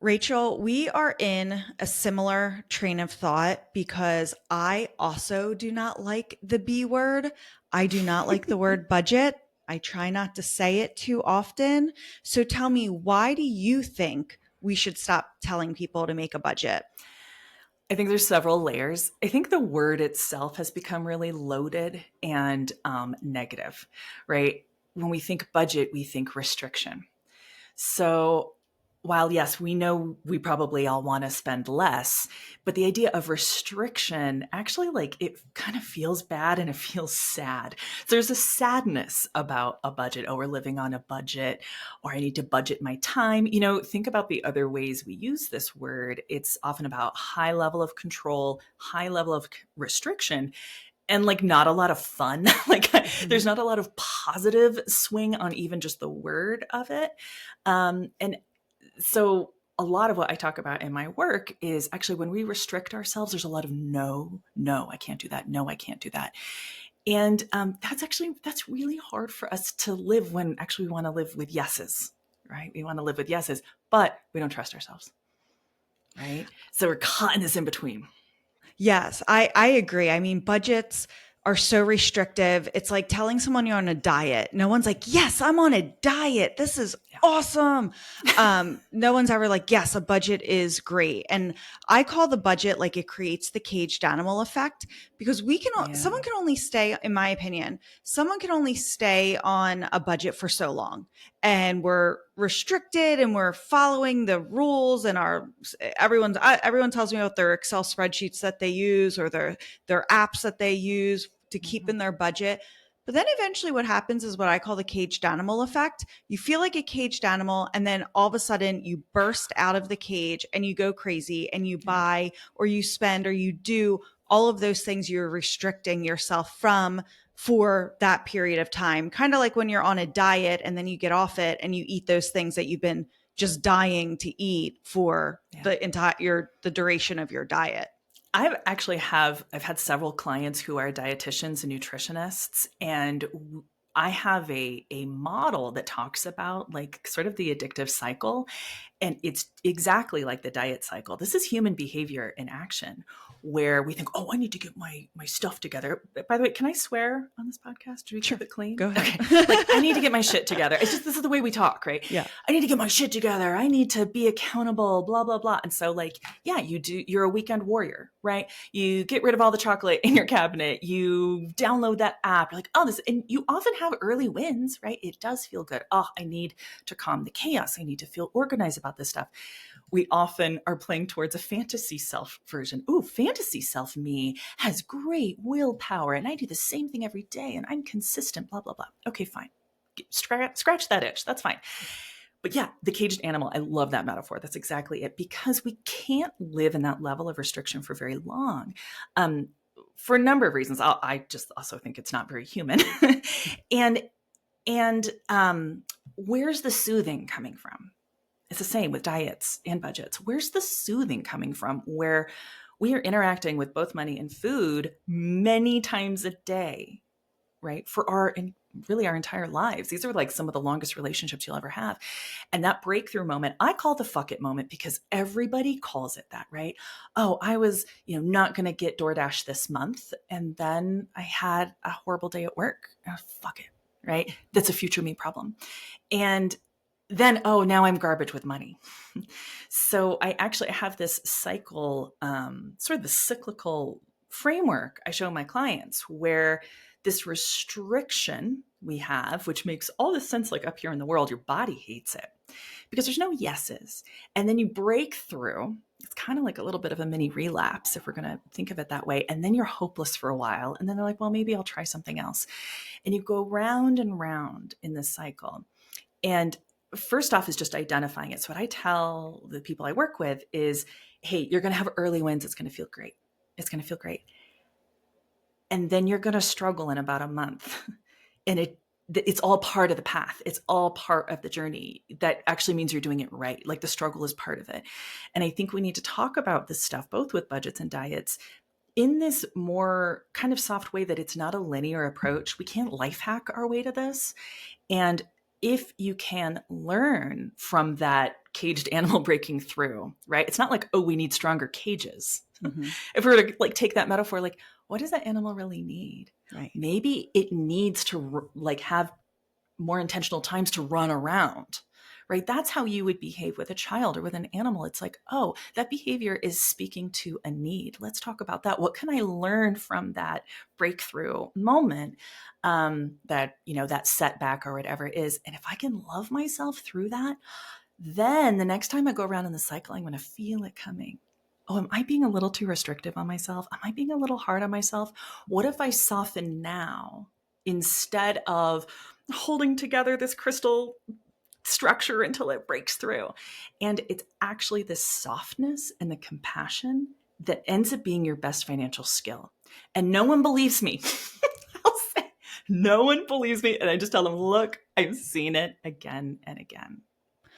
Rachel, we are in a similar train of thought because I also do not like the B word. I do not like the word budget. I try not to say it too often. So tell me, why do you think we should stop telling people to make a budget? I think there's several layers. I think the word itself has become really loaded and negative, right? When we think budget, we think restriction. So while yes, we know we probably all want to spend less, but the idea of restriction actually like it kind of feels bad and it feels sad. So there's a sadness about a budget. Oh, we're living on a budget, or I need to budget my time. Think about the other ways we use this word. It's often about high level of control, high level of restriction, and like not a lot of fun. Like there's Mhm. not a lot of positive swing on even just the word of it. And so a lot of what I talk about in my work is actually when we restrict ourselves, there's a lot of no, no, I can't do that. No, I can't do that. And that's really hard for us to live when actually we want to live with yeses, right? We want to live with yeses, but we don't trust ourselves, right? So we're caught in this in between. Yes, I agree. I mean, budgets are so restrictive. It's like telling someone you're on a diet. No one's like, yes, I'm on a diet. This is Yeah. awesome. No one's ever like, yes, a budget is great. And I call the budget like it creates the caged animal effect because Yeah. someone can only stay, in my opinion, someone can only stay on a budget for so long. And we're restricted and we're following the rules and everyone tells me about their Excel spreadsheets that they use or their apps that they use to keep Mhm. in their budget. But then eventually what happens is what I call the caged animal effect. You feel like a caged animal and then all of a sudden you burst out of the cage and you go crazy and you Yeah. buy or you spend or you do all of those things you're restricting yourself from for that period of time. Kind of like when you're on a diet and then you get off it and you eat those things that you've been just dying to eat for Yeah. the duration of your diet. I've had several clients who are dietitians and nutritionists, and I have a model that talks about like sort of the addictive cycle, and it's exactly like the diet cycle. This is human behavior in action, where we think, "Oh, I need to get my stuff together." By the way, can I swear on this podcast? Do we Sure. keep it clean? Go ahead. Okay, like I need to get my shit together. It's just this is the way we talk, right? Yeah. I need to get my shit together. I need to be accountable. Blah blah blah. And so, like, yeah, you do. You're a weekend warrior, right? You get rid of all the chocolate in your cabinet. You download that app. You're like, oh, this, and you often have early wins, right? It does feel good. Oh, I need to calm the chaos. I need to feel organized about this stuff. We often are playing towards a fantasy self version. Ooh, fantasy self me has great willpower and I do the same thing every day and I'm consistent, blah, blah, blah. Okay, fine. Scratch that itch. That's fine. But yeah, the caged animal, I love that metaphor. That's exactly it because we can't live in that level of restriction for very long. For a number of reasons. I just also think it's not very human. and and where's the soothing coming from? It's the same with diets and budgets. Where's the soothing coming from where we are interacting with both money and food many times a day, right? For really our entire lives. These are like some of the longest relationships you'll ever have. And that breakthrough moment, I call the fuck it moment because everybody calls it that, right? Oh, I was, not going to get DoorDash this month. And then I had a horrible day at work. Oh, fuck it, right? That's a future me problem. And then, oh, now I'm garbage with money. So I actually have this cycle, sort of the cyclical framework I show my clients where this restriction we have, which makes all this sense like up here in the world, your body hates it because there's no yeses. And then you break through. It's kind of like a little bit of a mini relapse if we're going to think of it that way. And then you're hopeless for a while. And then they're like, well, maybe I'll try something else. And you go round and round in this cycle. And first off is just identifying it. So what I tell the people I work with is, hey, you're going to have early wins. It's going to feel great. It's going to feel great. And then you're going to struggle in about a month. And it's all part of the path. It's all part of the journey. That actually means you're doing it right. Like the struggle is part of it. And I think we need to talk about this stuff, both with budgets and diets, in this more kind of soft way that it's not a linear approach. We can't life hack our way to this. And if you can learn from that caged animal breaking through, right? It's not like, oh, we need stronger cages. Mm-hmm. If we were to like take that metaphor, like, what does that animal really need? Right. Maybe it needs to like have more intentional times to run around, right? That's how you would behave with a child or with an animal. It's like, oh, that behavior is speaking to a need. Let's talk about that. What can I learn from that breakthrough moment, that, you know, that setback or whatever it is? And if I can love myself through that, then the next time I go around in the cycle, I'm going to feel it coming. Oh, am I being a little too restrictive on myself? Am I being a little hard on myself? What if I soften now instead of holding together this crystal structure until it breaks through? And it's actually the softness and the compassion that ends up being your best financial skill. And no one believes me. I'll say, no one believes me. And I just tell them, look, I've seen it again and again.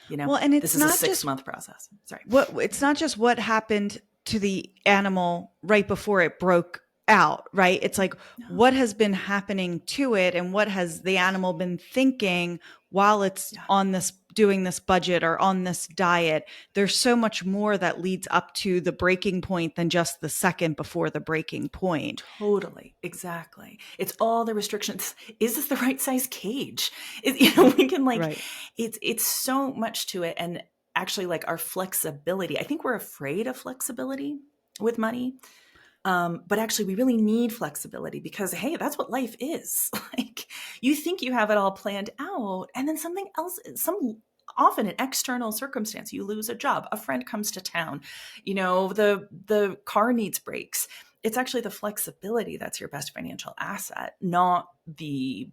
You know, Well, and this it's is a not 6 just month process. Sorry. it's not just what happened to the animal right before it broke out, right? It's like No. what has been happening to it and what has the animal been thinking while it's Yeah. on this doing this budget or on this diet. There's so much more that leads up to the breaking point than just the second before the breaking point. Totally. Exactly. It's all the restrictions. Is this the right size cage? You know, we can like, Right. it's so much to it. And actually like our flexibility, I think we're afraid of flexibility with money. But actually we really need flexibility because, hey, that's what life is. Like you think you have it all planned out and then something else, often an external circumstance, you lose a job, a friend comes to town, you know, the car needs brakes. It's actually the flexibility that's your best financial asset, not the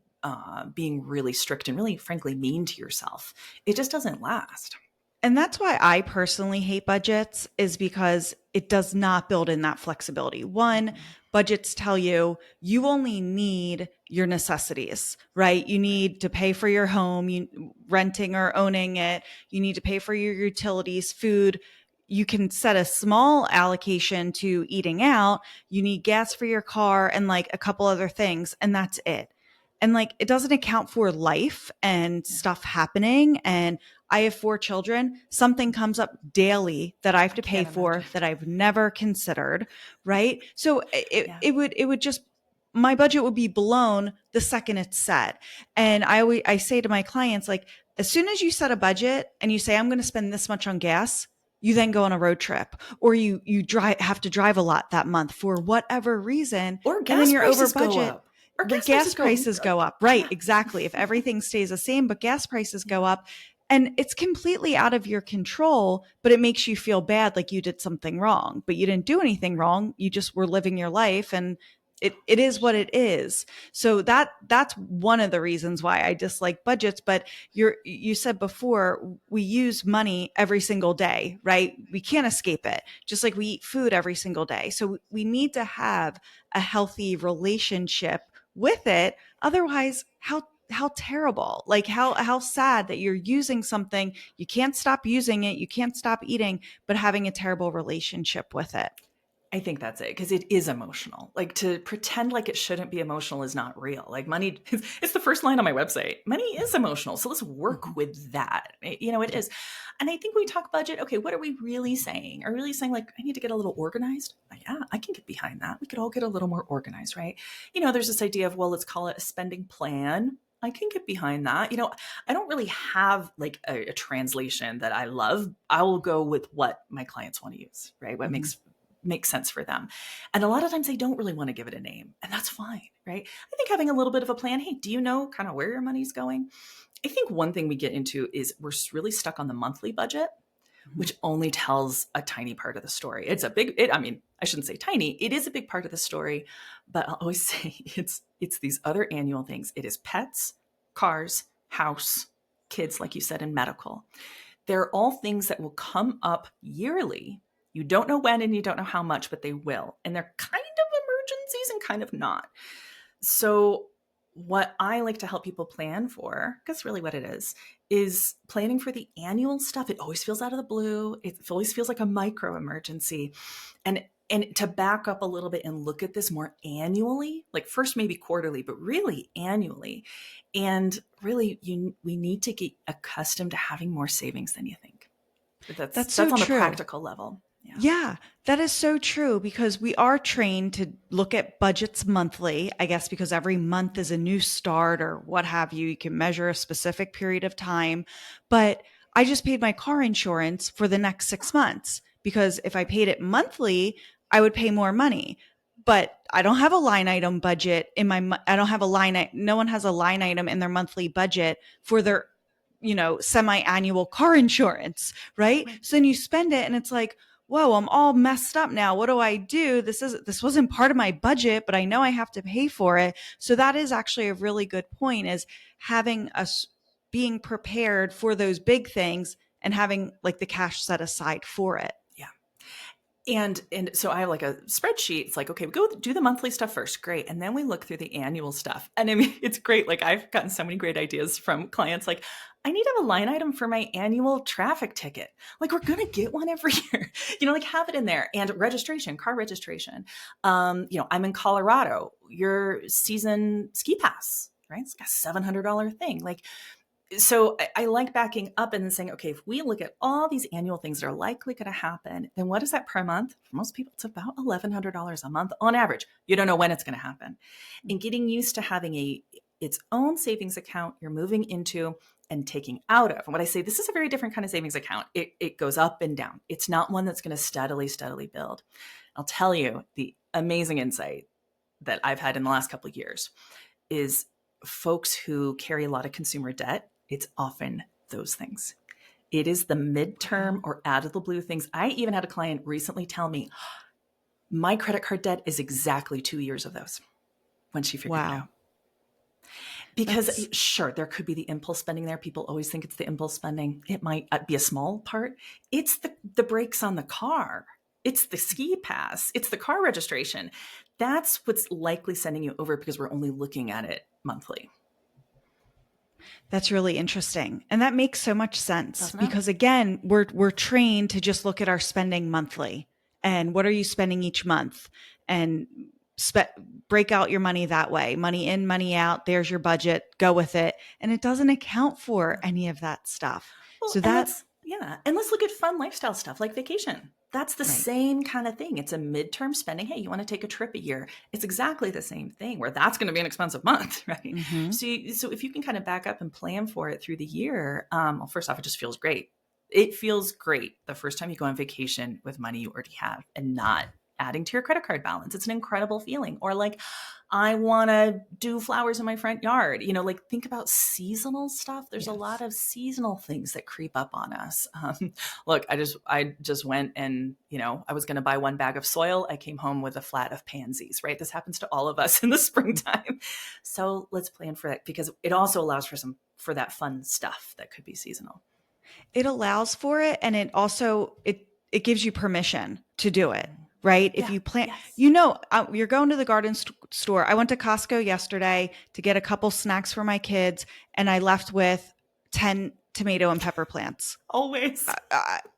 being really strict and really, frankly, mean to yourself. It just doesn't last. And that's why I personally hate budgets, is because it does not build in that flexibility. One, Mm-mm. budgets tell you you only need your necessities, right? You Right. need to pay for your home, you renting or owning it. You need to pay for your utilities, food. You can set a small allocation to eating out. You need gas for your car and like a couple other things, and that's it. And like it doesn't account for life and Yeah. stuff happening. And I have 4 children. Something comes up daily that I have I to pay can't imagine. for that I've never considered, right? So Yeah. it would just, my budget would be blown the second it's set. And I say to my clients, like, as soon as you set a budget and you say I'm going to spend this much on gas, you then go on a road trip, or you have to drive a lot that month for whatever reason, Or and then gas you're over prices go budget. up. Or The gas gas prices go prices go up. Right, yeah. exactly. If everything stays the same, but gas prices Yeah. go up, and it's completely out of your control, but it makes you feel bad like you did something wrong. But you didn't do anything wrong. You just were living your life, and it is what it is. So that's one of the reasons why I dislike budgets. But you said before, we use money every single day, right? We can't escape it. Just like we eat food every single day. So we need to have a healthy relationship with it. Otherwise, how terrible, like how sad that you're using something, you can't stop using it, you can't stop eating, but having a terrible relationship with it. I think that's it because it is emotional. Like to pretend like it shouldn't be emotional is not real. Like money, it's the first line on my website. Money is emotional. So let's work Mhm. with that. You know, it is. And I think when we talk budget, okay, what are we really saying? Are we really saying like, I need to get a little organized? Yeah, I can get behind that. We could all get a little more organized, right? You know, there's this idea of, well, let's call it a spending plan. I can get behind that. You know, I don't really have like a translation that I love. I will go with what my clients want to use, right? What Mhm. makes sense for them. And a lot of times they don't really want to give it a name, and that's fine, right? I think having a little bit of a plan, hey, do you know kind of where your money's going? I think one thing we get into is we're really stuck on the monthly budget, Mhm. which only tells a tiny part of the story. It's a big it, I mean, I shouldn't say tiny. It is a big part of the story, but I'll always say it's these other annual things. It is pets, cars, house, kids, like you said, and medical. They're all things that will come up yearly. You don't know when and you don't know how much, but they will. And they're kind of emergencies and kind of not. So, what I like to help people plan for, because really what it is planning for the annual stuff. It always feels out of the blue. It always feels like a micro emergency. And And to back up a little bit and look at this more annually, like first maybe quarterly, but really annually. And really, we need to get accustomed to having more savings than you think. That's That's so on the true. practical level. Yeah. Yeah, that is so true because we are trained to look at budgets monthly, I guess, because every month is a new start or what have you. You can measure a specific period of time. But I just paid my car insurance for the next 6 months because if I paid it monthly, I would pay more money. But I don't have a line item budget in my, I don't have a no one has a line item in their monthly budget for their, semi-annual car insurance, right? Right. So then you spend it and it's like, whoa, I'm all messed up now. What do I do? This wasn't part of my budget, but I know I have to pay for it. So that is actually a really good point, is having us being prepared for those big things and having like the cash set aside for it. Yeah. And so I have like a spreadsheet. It's like, okay, we go do the monthly stuff first. Great. And then we look through the annual stuff. And I mean, it's great. Like I've gotten so many great ideas from clients. Like, I need to have a line item for my annual traffic ticket. Like we're going to get one every year, like have it in there. And registration, car registration. I'm in Colorado, your season ski pass, right? It's like a $700 thing. Like, so I like backing up and then saying, okay, if we look at all these annual things that are likely going to happen, then what is that per month? For most people, it's about $1,100 a month on average. You don't know when it's going to happen. And getting used to having its own savings account you're moving into and taking out of. And what I say, this is a very different kind of savings account. It goes up and down. It's not one that's going to steadily build. I'll tell you the amazing insight that I've had in the last couple of years is folks who carry a lot of consumer debt. It's often those things. It is the midterm or out of the blue things. I even had a client recently tell me, my credit card debt is exactly 2 years of those when she figured it out. Because sure, there could be the impulse spending there. People always think it's the impulse spending. It might be a small part. It's the brakes on the car. It's the ski pass. It's the car registration. That's what's likely sending you over because we're only looking at it monthly. That's really interesting. And that makes so much sense Doesn't because it? again, we're trained to just look at our spending monthly and what are you spending each month and break out your money that way. Money in, money out, there's your budget, go with it. And it doesn't account for any of that stuff. Well, So and that let's look at fun lifestyle stuff like vacation. That's the right. same kind of thing. It's a midterm spending. Hey, you want to take a trip a year? It's exactly the same thing where that's going to be an expensive month, right? Mm-hmm. So if you can kind of back up and plan for it through the year, well, first off, it just feels great. It feels great the first time you go on vacation with money you already have and not adding to your credit card balance. It's an incredible feeling. Or like, I want to do flowers in my front yard. Like think about seasonal stuff. There's a lot of seasonal things that creep up on us. Look, I just went and, I was going to buy one bag of soil. I came home with a flat of pansies, right? This happens to all of us in the springtime. So let's plan for that because it also allows for that fun stuff that could be seasonal. It allows for it. And it also, it gives you permission to do it. Right? If you plant, you're going to the garden store. I went to Costco yesterday to get a couple snacks for my kids, and I left with 10 tomato and pepper plants. Always.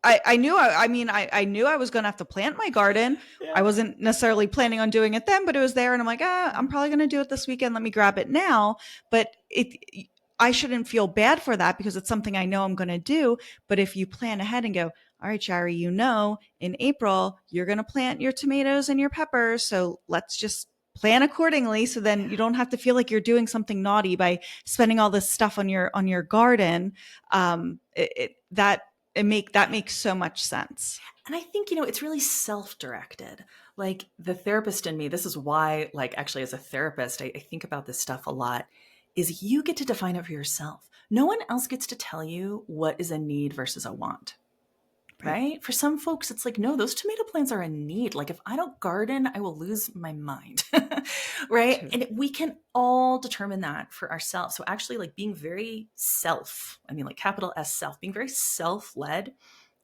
I knew, I knew I was going to have to plant my garden. Yeah. I wasn't necessarily planning on doing it then, but it was there. And I'm like, I'm probably going to do it this weekend. Let me grab it now. But I shouldn't feel bad for that because it's something I know I'm going to do. But if you plan ahead and go, all right, Shari, in April, you're going to plant your tomatoes and your peppers. So let's just plan accordingly. So then you don't have to feel like you're doing something naughty by spending all this stuff on your garden. That makes so much sense. And I think, it's really self-directed. Like the therapist in me, this is why, like actually as a therapist, I think about this stuff a lot, is you get to define it for yourself. No one else gets to tell you what is a need versus a want. Right? For some folks, it's like, no, those tomato plants are a need. Like if I don't garden, I will lose my mind. Right? True. And we can all determine that for ourselves. So actually like being very like capital S self, being very self-led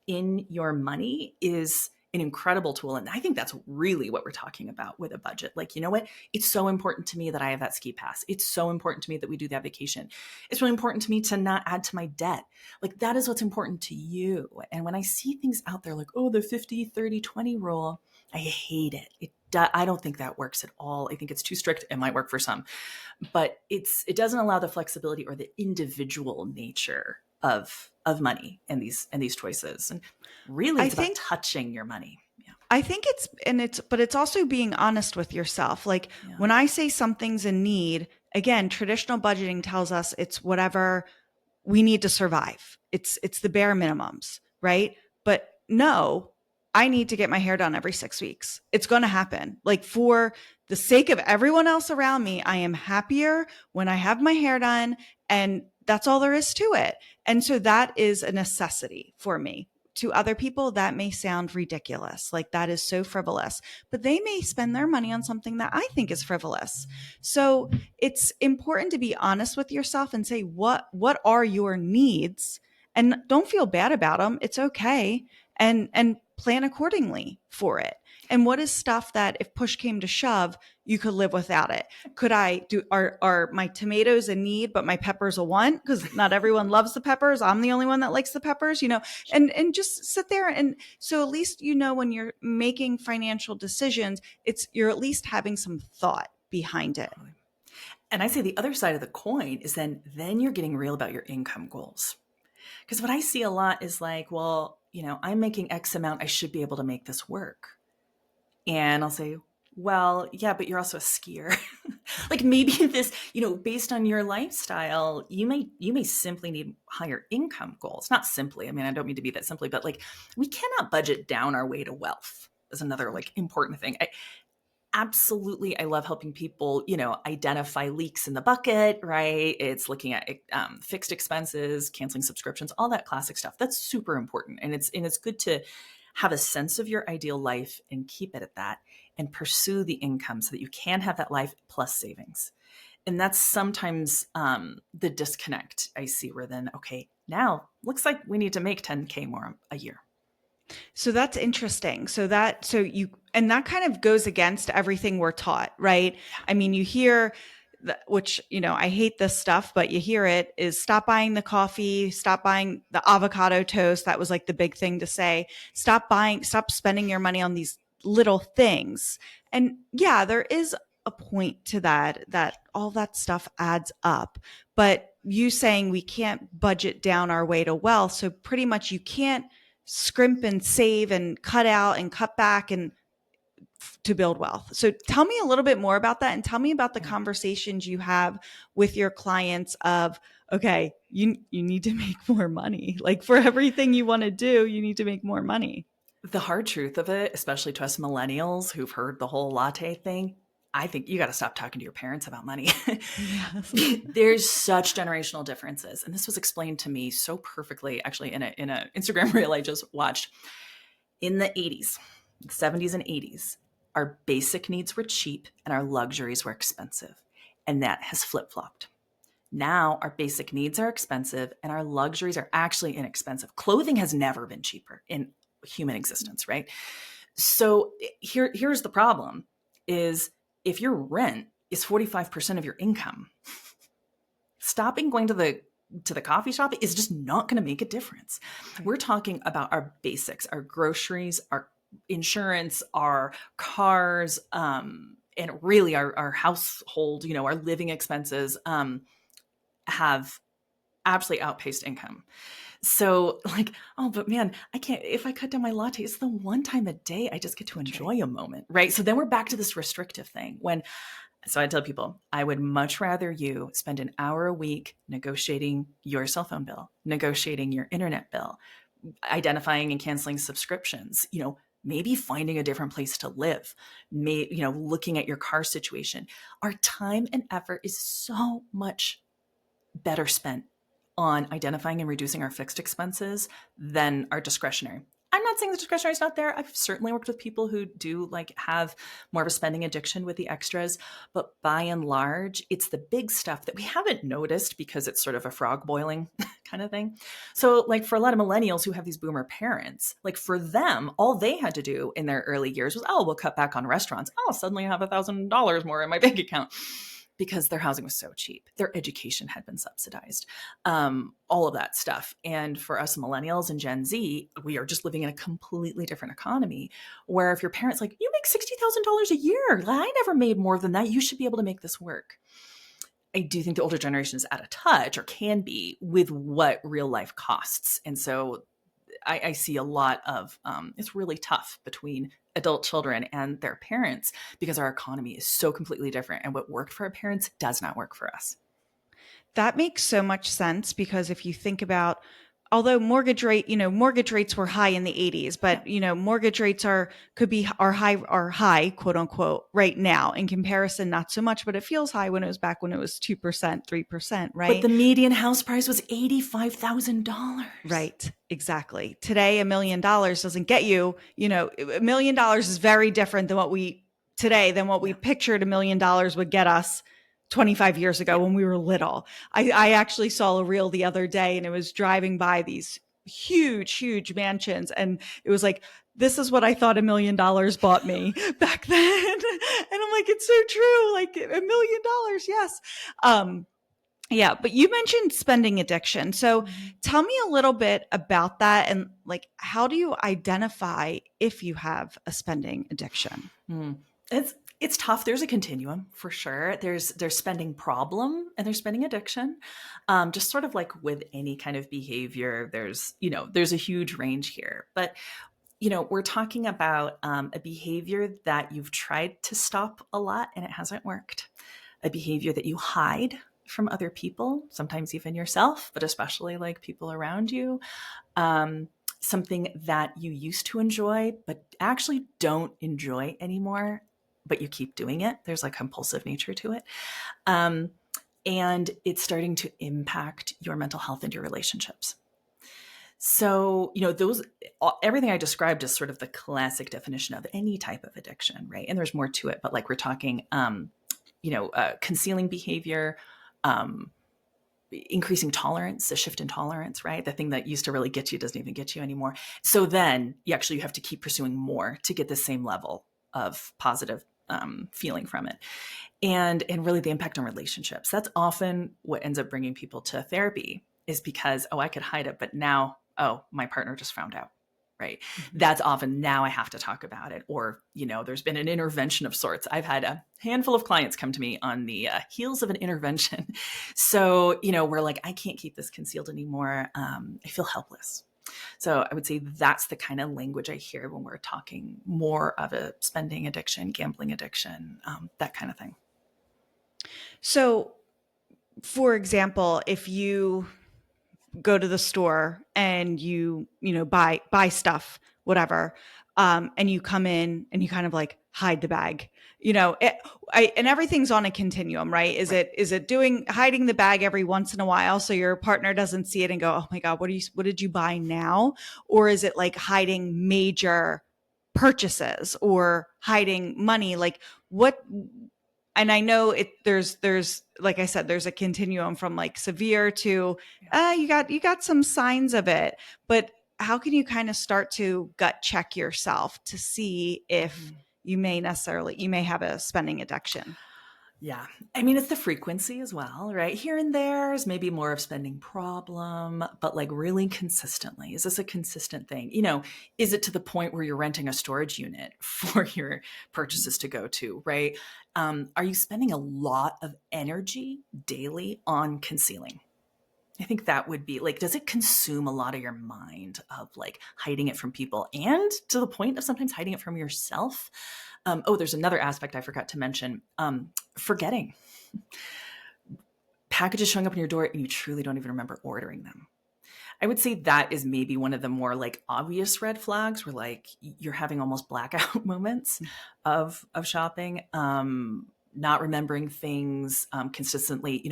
in your money is an incredible tool. And I think that's really what we're talking about with a budget. Like, you know what? It's so important to me that I have that ski pass. It's so important to me that we do that vacation. It's really important to me to not add to my debt. Like, that is what's important to you. And when I see things out there like, oh, the 50-30-20 rule, I hate it. I don't think that works at all. I think it's too strict. It might work for some, but it doesn't allow the flexibility or the individual nature of money and these choices. And really, I it's about think touching your money. Yeah. I think but it's also being honest with yourself. Like Yeah. when I say something's a need, again, traditional budgeting tells us it's whatever we need to survive. It's the bare minimums, right? But no, I need to get my hair done every 6 weeks. It's going to happen. Like for the sake of everyone else around me, I am happier when I have my hair done, and that's all there is to it. And so that is a necessity for me. To other people, that may sound ridiculous. Like that is so frivolous, but they may spend their money on something that I think is frivolous. So it's important to be honest with yourself and say, what are your needs? And don't feel bad about them. It's okay. And plan accordingly for it. And what is stuff that if push came to shove, you could live without it? Could I do, are my tomatoes a need, but my peppers a want? Because not everyone loves the peppers. I'm the only one that likes the peppers, and just sit there. And so at least, when you're making financial decisions, you're at least having some thought behind it. And I say the other side of the coin is then you're getting real about your income goals. Because what I see a lot is like, well, I'm making X amount. I should be able to make this work. And I'll say, well, yeah, but you're also a skier. Like maybe this, based on your lifestyle, you may simply need higher income goals. Not simply. I mean, I don't mean to be that simply, but like we cannot budget down our way to wealth is another like important thing. Absolutely, I love helping people, identify leaks in the bucket, right? It's looking at fixed expenses, canceling subscriptions, all that classic stuff. That's super important. And it's good to have a sense of your ideal life and keep it at that and pursue the income so that you can have that life plus savings. And that's sometimes the disconnect I see where then, okay, now looks like we need to make 10K more a year. So that's interesting. And that kind of goes against everything we're taught, right? I mean, you hear, which, I hate this stuff, but you hear it, is stop buying the coffee, stop buying the avocado toast. That was like the big thing to say. Stop spending your money on these little things. And yeah, there is a point to that all that stuff adds up. But you saying we can't budget down our way to wealth. So pretty much you can't scrimp and save and cut out and cut back and to build wealth. So tell me a little bit more about that, and tell me about the conversations you have with your clients of, okay, you need to make more money. Like for everything you want to do, you need to make more money. The hard truth of it, especially to us millennials who've heard the whole latte thing, I think you got to stop talking to your parents about money. Yes. There's such generational differences. And this was explained to me so perfectly, actually, in a Instagram reel I just watched. In the 80s, 70s and 80s, our basic needs were cheap and our luxuries were expensive. And that has flip-flopped. Now our basic needs are expensive and our luxuries are actually inexpensive. Clothing has never been cheaper in human existence, right? So here's the problem is if your rent is 45% of your income, stopping going to the coffee shop is just not going to make a difference. Right. We're talking about our basics, our groceries, our insurance, our cars, and really our household, our living expenses have absolutely outpaced income. So like, oh, but man, I can't, if I cut down my latte, it's the one time a day I just get to enjoy a moment, right? So then we're back to this restrictive thing so I tell people, I would much rather you spend an hour a week negotiating your cell phone bill, negotiating your internet bill, identifying and canceling subscriptions, maybe finding a different place to live, looking at your car situation. Our time and effort is so much better spent on identifying and reducing our fixed expenses than our discretionary. I'm not saying the discretionary is not there. I've certainly worked with people who do like have more of a spending addiction with the extras, but by and large, it's the big stuff that we haven't noticed because it's sort of a frog boiling kind of thing. So like for a lot of millennials who have these boomer parents, like for them, all they had to do in their early years was, oh, we'll cut back on restaurants. Oh, suddenly I have $1,000 more in my bank account because their housing was so cheap. Their education had been subsidized, all of that stuff. And for us millennials and Gen Z, we are just living in a completely different economy where if your parents like, you make $60,000 a year, I never made more than that. You should be able to make this work. I do think the older generation is out of touch or can be with what real life costs. And so I see a lot of it's really tough between adult children and their parents because our economy is so completely different. And what worked for our parents does not work for us. That makes so much sense because if you think about, although mortgage rates were high in the 80s, Yeah. but mortgage rates are high, quote unquote, right now. In comparison, not so much, but it feels high when it was back when it was 2%, 3%, But right? the median house price was $85,000. Right, exactly. Today, $1 million doesn't get you, $1 million is very different than what we Yeah. pictured $1 million would get us 25 years ago Yeah. when we were little. I actually saw a reel the other day and it was driving by these huge, huge mansions. And it was like, this is what I thought $1 million bought me back then. And I'm like, it's so true. Like $1 million. Yes. Yeah, but you mentioned spending addiction. So Mm-hmm. tell me a little bit about that and like how do you identify if you have a spending addiction? Mm. It's tough. There's a continuum for sure. There's spending problem and there's spending addiction. Just sort of like with any kind of behavior, there's a huge range here. But we're talking about a behavior that you've tried to stop a lot and it hasn't worked. A behavior that you hide from other people, sometimes even yourself, but especially like people around you. Um, Something that you used to enjoy, but actually don't enjoy anymore, but you keep doing it. There's a compulsive nature to it. Um, and it's starting to impact your mental health and your relationships. So, everything I described is sort of the classic definition of any type of addiction, right? And there's more to it, but like we're talking, concealing behavior, um, increasing tolerance, a shift in tolerance, right? The thing that used to really get you doesn't even get you anymore. So then you have to keep pursuing more to get the same level of positive feeling from it. And really the impact on relationships. That's often what ends up bringing people to therapy is because, oh, I could hide it, but now, oh, my partner just found out. Right. Mm-hmm. That's often now I have to talk about it. Or, there's been an intervention of sorts. I've had a handful of clients come to me on the heels of an intervention. So, we're like, I can't keep this concealed anymore. I feel helpless. So I would say that's the kind of language I hear when we're talking more of a spending addiction, gambling addiction, that kind of thing. So, for example, if you go to the store and buy stuff, whatever, and you come in and you kind of like hide the bag, and everything's on a continuum, right? Is Right. it doing hiding the bag every once in a while so your partner doesn't see it and go, oh my God, what did you buy now? Or is it like hiding major purchases or hiding money? Like what? And I know there's like I said, there's a continuum from like severe to you got some signs of it, but how can you kind of start to gut check yourself to see if Mhm. you may have a spending addiction? Yeah. I mean, it's the frequency as well, right? Here and there is maybe more of spending problem, but like really consistently. Is this a consistent thing? Is it to the point where you're renting a storage unit for your purchases to go to, right? Are you spending a lot of energy daily on concealing? I think that would be like, does it consume a lot of your mind of like hiding it from people and to the point of sometimes hiding it from yourself? There's another aspect I forgot to mention. Forgetting. Packages showing up in your door and you truly don't even remember ordering them. I would say that is maybe one of the more like obvious red flags where like you're having almost blackout moments of shopping, not remembering things consistently,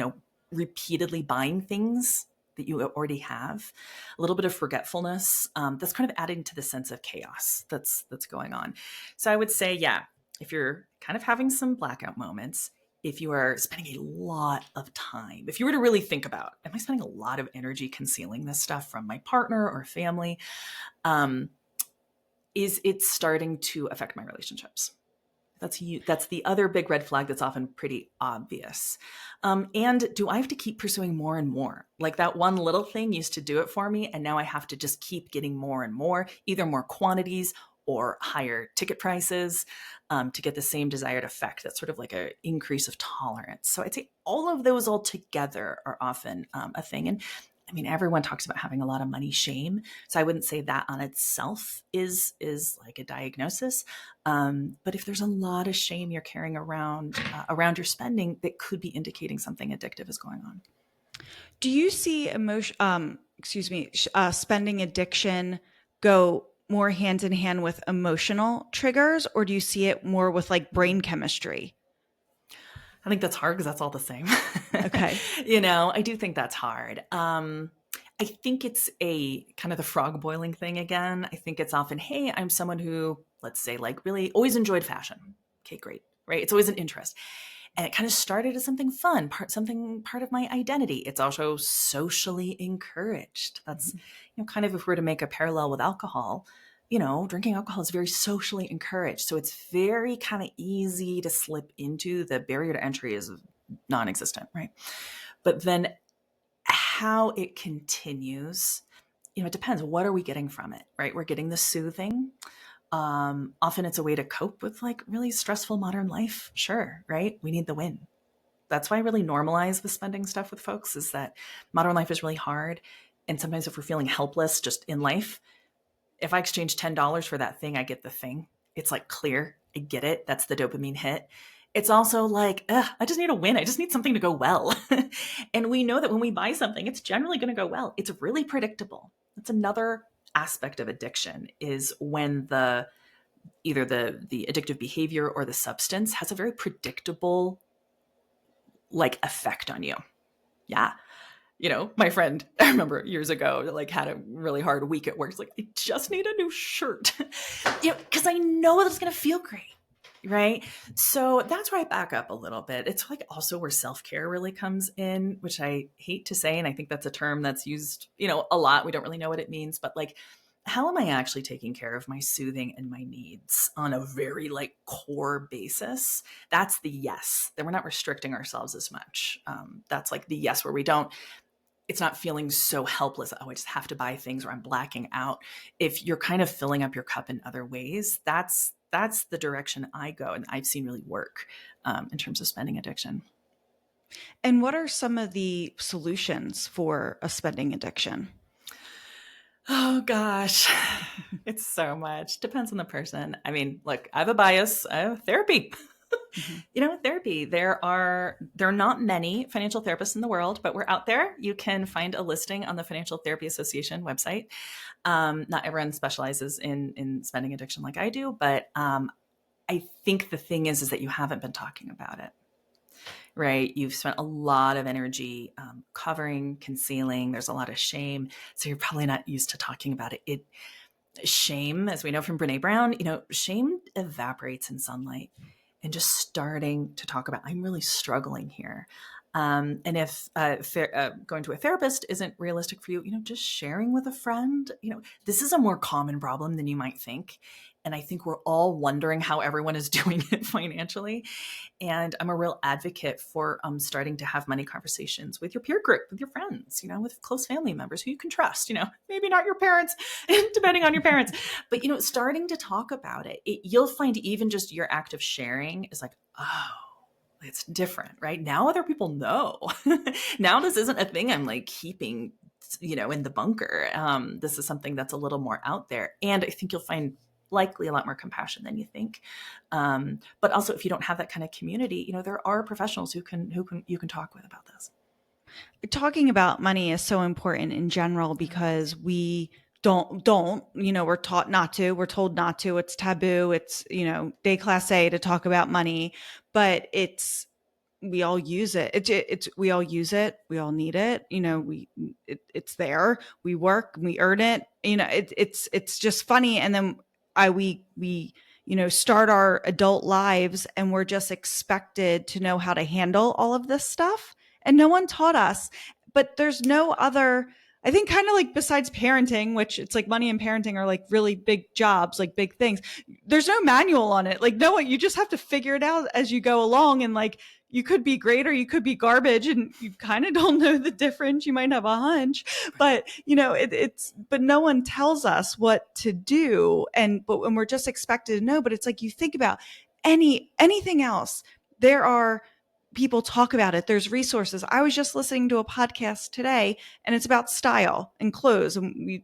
repeatedly buying things that you already have, a little bit of forgetfulness. That's kind of adding to the sense of chaos that's going on. So I would say, yeah, if you're kind of having some blackout moments, if you are spending a lot of time, if you were to really think about, am I spending a lot of energy concealing this stuff from my partner or family? Um, is it starting to affect my relationships? That's the other big red flag that's often pretty obvious. And do I have to keep pursuing more and more? Like that one little thing used to do it for me, and now I have to just keep getting more and more, either more quantities or higher ticket prices to get the same desired effect. That's sort of like an increase of tolerance. So I'd say all of those all together are often a thing. And I mean, everyone talks about having a lot of money shame. So I wouldn't say that on itself is like a diagnosis. But if there's a lot of shame you're carrying around your spending, that could be indicating something addictive is going on. Do you see spending addiction go more hand in hand with emotional triggers, or do you see it more with like brain chemistry? I think that's hard because that's all the same. Okay. I do think that's hard. I think it's a kind of the frog boiling thing again. I think it's often, hey, I'm someone who, let's say, like really always enjoyed fashion. Okay, great. Right. It's always an interest. And it kind of started as something fun, part of my identity. It's also socially encouraged. That's, kind of if we were to make a parallel with alcohol, drinking alcohol is very socially encouraged. So it's very kind of easy to slip into. The barrier to entry is non-existent, right? But then how it continues, it depends. What are we getting from it, right? We're getting the soothing. Often it's a way to cope with like really stressful modern life. Sure, right? We need the win. That's why I really normalize the spending stuff with folks, is that modern life is really hard. And sometimes if we're feeling helpless just in life, if I exchange $10 for that thing, I get the thing. It's like clear. I get it. That's the dopamine hit. It's also like, I just need a win. I just need something to go well. And we know that when we buy something, it's generally going to go well. It's really predictable. That's another aspect of addiction, is when either the addictive behavior or the substance has a very predictable like effect on you. Yeah. My friend, I remember years ago, like had a really hard week at work. It's like, I just need a new shirt, because I know that it's going to feel great. Right. So that's where I back up a little bit. It's like also where self-care really comes in, which I hate to say. And I think that's a term that's used, a lot. We don't really know what it means, but like, how am I actually taking care of my soothing and my needs on a very like core basis? That's the yes. Then we're not restricting ourselves as much. That's like the yes, where it's not feeling so helpless. Oh, I just have to buy things, or I'm blacking out. If you're kind of filling up your cup in other ways, that's the direction I go. And I've seen really work in terms of spending addiction. And what are some of the solutions for a spending addiction? Oh gosh, it's so much. Depends on the person. I mean, look, I have a bias. I have therapy. Therapy. There are not many financial therapists in the world, but we're out there. You can find a listing on the Financial Therapy Association website. Not everyone specializes in spending addiction like I do, but I think the thing is that you haven't been talking about it. Right? You've spent a lot of energy covering, concealing. There's a lot of shame. So you're probably not used to talking about it. Shame, as we know from Brene Brown, shame evaporates in sunlight. And just starting to talk about, I'm really struggling here. And if going to a therapist isn't realistic for you, just sharing with a friend, this is a more common problem than you might think. And I think we're all wondering how everyone is doing it financially. And I'm a real advocate for starting to have money conversations with your peer group, with your friends, with close family members who you can trust, maybe not your parents, depending on your parents, but, starting to talk about it, you'll find even just your act of sharing is like, oh, it's different, right? Now other people know. Now this isn't a thing I'm like keeping, in the bunker. This is something that's a little more out there. And I think you'll find likely a lot more compassion than you think. But also if you don't have that kind of community, there are professionals who you can talk with about this. Talking about money is so important in general because we don't, we're taught not to, we're told not to, it's taboo. It's, déclassé to talk about money, but we all use it. We all use it. We all need it. It's there. We work, we earn it. It's just funny. And then we start our adult lives and we're just expected to know how to handle all of this stuff. And no one taught us, but there's no other, I think, kind of like besides parenting, which it's like money and parenting are like really big jobs, like big things. There's no manual on it. Like, no, you just have to figure it out as you go along. And like, you could be great or you could be garbage and you kind of don't know the difference. You might have a hunch, but but no one tells us what to do. But when we're just expected to know, but it's like, you think about anything else, there are people talk about it. There's resources. I was just listening to a podcast today and it's about style and clothes. And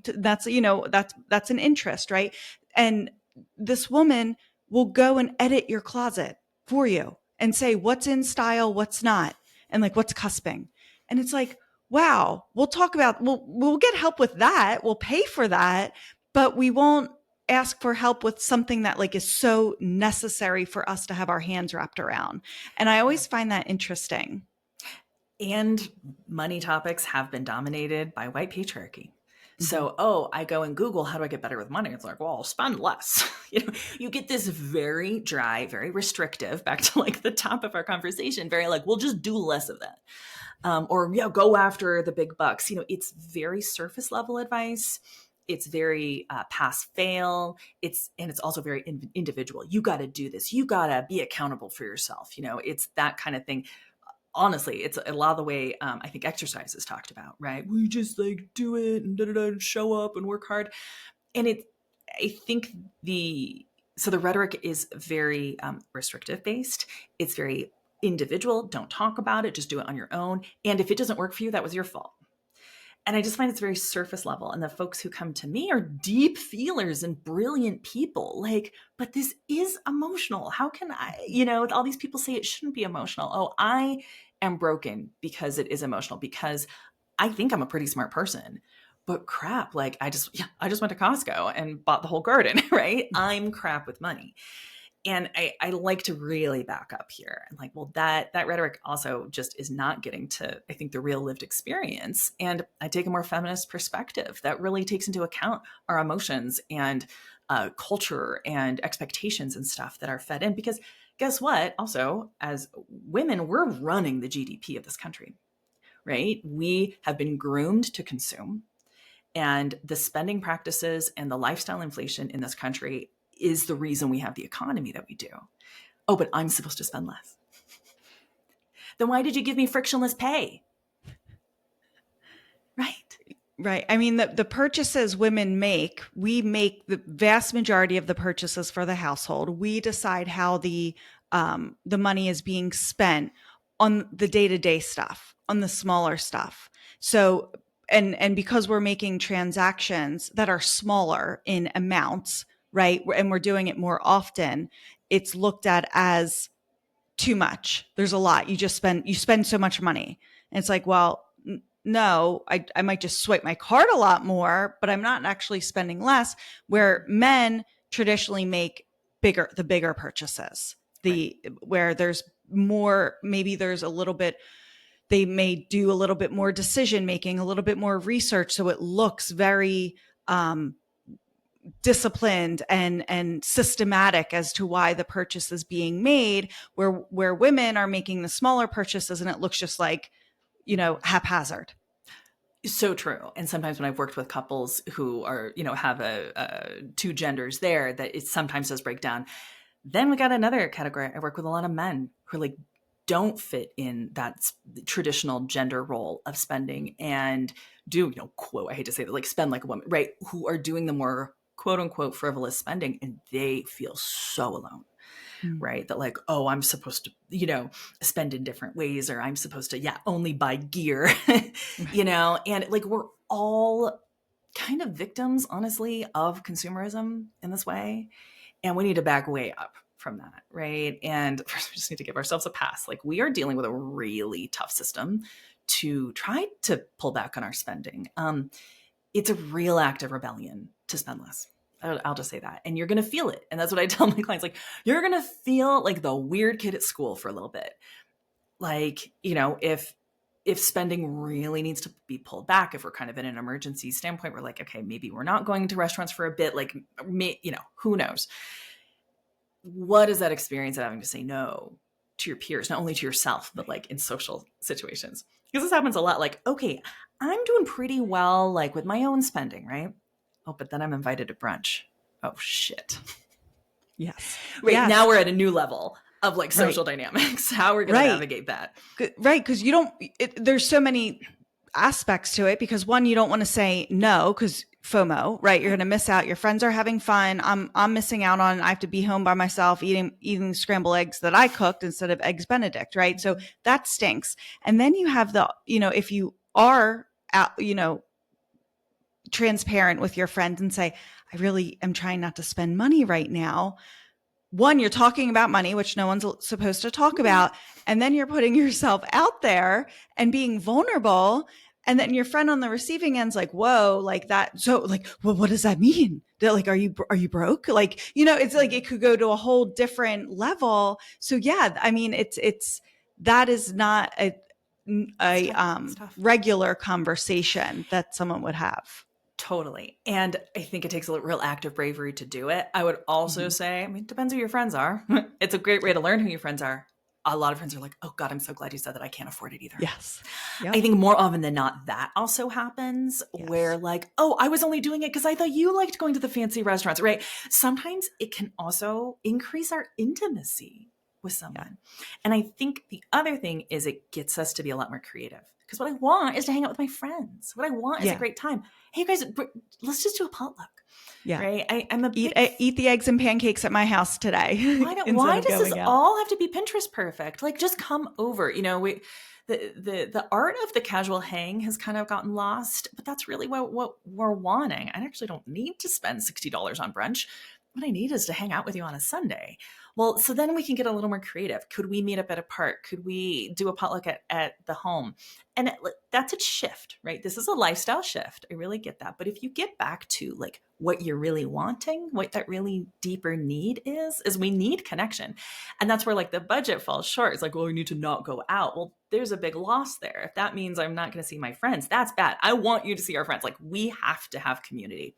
that's an interest, right? And this woman will go and edit your closet for you and say what's in style, what's not, and like what's cusping. And it's like, wow, we'll get help with that. We'll pay for that, but we won't ask for help with something that like is so necessary for us to have our hands wrapped around. And I always find that interesting. And money topics have been dominated by white patriarchy. So, I go and Google, how do I get better with money? It's like, well, spend less. You get this very dry, very restrictive, back to like the top of our conversation, very like, we'll just do less of that. Go after the big bucks. It's very surface level advice. It's very pass fail. It's also very individual. You got to do this. You got to be accountable for yourself. It's that kind of thing. Honestly, it's a lot of the way I think exercise is talked about, right? We just like do it and show up and work hard. And I think the rhetoric is very restrictive based. It's very individual. Don't talk about it. Just do it on your own. And if it doesn't work for you, that was your fault. And I just find it's very surface level. And the folks who come to me are deep feelers and brilliant people. Like, but this is emotional. How can all these people say it shouldn't be emotional. Oh, I am broken because it is emotional, because I think I'm a pretty smart person. But crap, like I just went to Costco and bought the whole garden, right? I'm crap with money. And I like to really back up here and like, well, that rhetoric also just is not getting to, I think, the real lived experience. And I take a more feminist perspective that really takes into account our emotions and culture and expectations and stuff that are fed in. Because guess what? Also, as women, we're running the GDP of this country, right? We have been groomed to consume. And the spending practices and the lifestyle inflation in this country is the reason we have the economy that we do. Oh, but I'm supposed to spend less. Then why did you give me frictionless pay? Right. Right. I mean, the purchases women make, we make the vast majority of the purchases for the household. We decide how the money is being spent on the day-to-day stuff, on the smaller stuff. So, and because we're making transactions that are smaller in amounts, right? And we're doing it more often, it's looked at as too much. There's a lot. You spend so much money. And it's like, well, no, I might just swipe my card a lot more, but I'm not actually spending less, where men traditionally make the bigger purchases, where there's more, maybe there's a little bit, they may do a little bit more decision making, a little bit more research. So it looks very, disciplined and systematic as to why the purchase is being made, where women are making the smaller purchases and it looks just like, haphazard. So true. And sometimes when I've worked with couples who are, have two genders there, that it sometimes does break down. Then we got another category. I work with a lot of men who like don't fit in that traditional gender role of spending and do, quote, I hate to say that, like spend like a woman, right? Who are doing the more quote unquote frivolous spending, and they feel so alone. Right? That like, oh, I'm supposed to, spend in different ways, or I'm supposed to, only buy gear, and like we're all kind of victims, honestly, of consumerism in this way. And we need to back way up from that, right? And first we just need to give ourselves a pass. Like we are dealing with a really tough system to try to pull back on our spending. It's a real act of rebellion to spend less. I'll just say that. And you're going to feel it. And that's what I tell my clients. Like, you're going to feel like the weird kid at school for a little bit. Like, if spending really needs to be pulled back, if we're kind of in an emergency standpoint, we're like, okay, maybe we're not going to restaurants for a bit, like, who knows? What is that experience of having to say no to your peers, not only to yourself, but like in social situations? Because this happens a lot. Like, okay, I'm doing pretty well, like with my own spending, right? Oh, but then I'm invited to brunch. Oh, shit. Yes. Right. Yes. Now we're at a new level of like social Right. dynamics. How are we going to Right. navigate that? Right. Because you don't, there's so many aspects to it, because one, you don't want to say no because FOMO, right? You're going to miss out. Your friends are having fun. I'm missing out on, I have to be home by myself eating scrambled eggs that I cooked instead of eggs Benedict, right? So that stinks. And then you have the, if you are out, transparent with your friends and say, I really am trying not to spend money right now. One, you're talking about money, which no one's supposed to talk about. And then you're putting yourself out there and being vulnerable. And then your friend on the receiving end's like, whoa, like that. So like, well, what does that mean? They're like, are you broke? Like, it's like, it could go to a whole different level. So yeah, I mean, that is not a It's tough. regular conversation that someone would have. Totally. And I think it takes a real act of bravery to do it. I would also say, I mean, it depends who your friends are. It's a great way to learn who your friends are. A lot of friends are like, oh God, I'm so glad you said that. I can't afford it either. Yes. Yep. I think more often than not, that also happens where like, oh, I was only doing it because I thought you liked going to the fancy restaurants, right? Sometimes it can also increase our intimacy with someone. Yeah. And I think the other thing is it gets us to be a lot more creative. Because what I want is to hang out with my friends. What I want is a great time. Hey, you guys, let's just do a potluck. Yeah. Right. I'm a eat the eggs and pancakes at my house today. Why does this all have to be Pinterest perfect? Like, just come over. The art of the casual hang has kind of gotten lost, but that's really what we're wanting. I actually don't need to spend $60 on brunch. What I need is to hang out with you on a Sunday. Well, so then we can get a little more creative. Could we meet up at a park? Could we do a potluck at the home? And that's a shift, right? This is a lifestyle shift. I really get that. But if you get back to like what you're really wanting, what that really deeper need is we need connection. And that's where like the budget falls short. It's like, well, we need to not go out. Well, there's a big loss there. If that means I'm not going to see my friends, that's bad. I want you to see our friends. Like, we have to have community.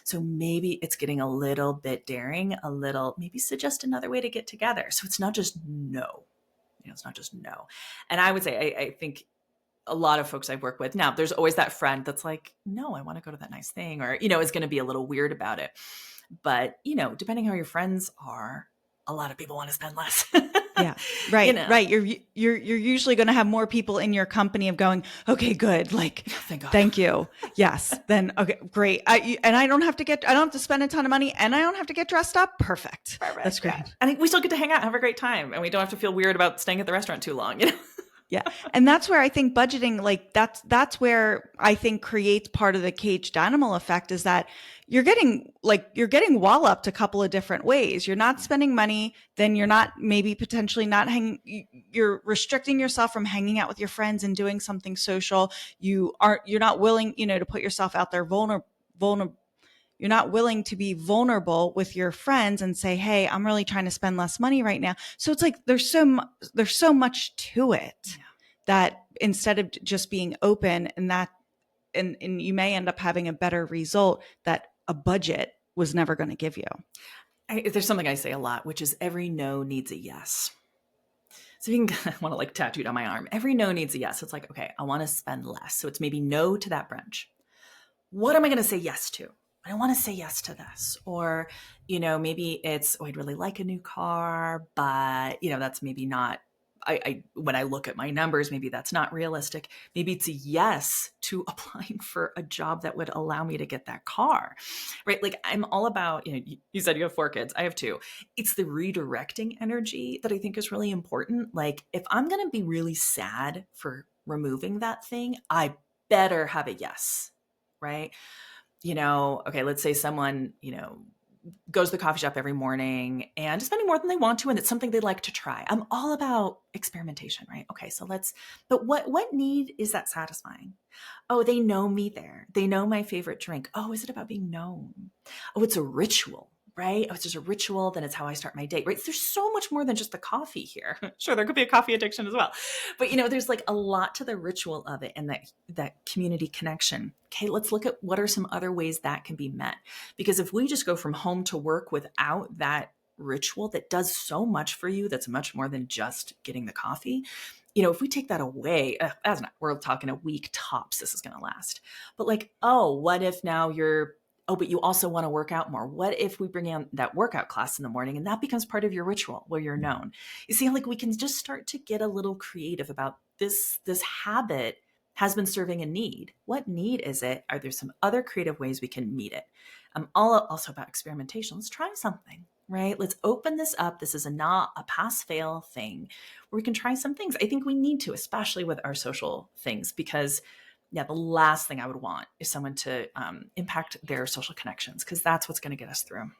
So maybe it's getting a little bit daring, maybe suggest another way to get together. So it's not just no. It's not just no. And I would say, I think a lot of folks I've worked with now, there's always that friend that's like, no, I want to go to that nice thing, or, is going to be a little weird about it. But, depending how your friends are, a lot of people want to spend less. Yeah. Right. Right. You're usually going to have more people in your company of going, okay, good. Like, thank you. Yes. Then, okay, great. I don't have to spend a ton of money, and I don't have to get dressed up. Perfect. That's great. Yeah. And we still get to hang out, have a great time, and we don't have to feel weird about staying at the restaurant too long, Yeah. And that's where I think budgeting, like that's where I think creates part of the caged animal effect, is that you're getting walloped a couple of different ways. You're not spending money, then you're not potentially not you're restricting yourself from hanging out with your friends and doing something social. You're not willing, to put yourself out there vulnerable. You're not willing to be vulnerable with your friends and say, hey, I'm really trying to spend less money right now. So it's like, there's so much to it that instead of just being open, and you may end up having a better result that a budget was never going to give you. There's something I say a lot, which is every no needs a yes. So you can want to like tattooed on my arm. Every no needs a yes. It's like, okay, I want to spend less. So it's maybe no to that brunch. What am I going to say yes to? I want to say yes to this. Or, maybe it's, I'd really like a new car, but, that's maybe not, when I look at my numbers, maybe that's not realistic. Maybe it's a yes to applying for a job that would allow me to get that car, right? Like, I'm all about, you said you have 4 kids. I have 2. It's the redirecting energy that I think is really important. Like, if I'm going to be really sad for removing that thing, I better have a yes, right? Okay, let's say someone, goes to the coffee shop every morning and is spending more than they want to, and it's something they'd like to try. I'm all about experimentation, right? Okay, so but what need is that satisfying? Oh, they know me there. They know my favorite drink. Oh, is it about being known? Oh, it's a ritual, right? Oh, it's just a ritual, then it's how I start my day, right? There's so much more than just the coffee here. Sure, there could be a coffee addiction as well. But there's like a lot to the ritual of it, and that community connection. Okay, let's look at what are some other ways that can be met. Because if we just go from home to work without that ritual that does so much for you, that's much more than just getting the coffee. If we take that away, we're talking a week tops, this is going to last. But like, oh, what if now but you also want to work out more? What if we bring in that workout class in the morning and that becomes part of your ritual where you're known? You see, like we can just start to get a little creative about this habit has been serving a need. What need is it? Are there some other creative ways we can meet it? I'm all also about experimentation. Let's try something, right? Let's open this up. This is not a pass fail thing where we can try some things. I think we need to, especially with our social things, because the last thing I would want is someone to impact their social connections, because that's what's going to get us through.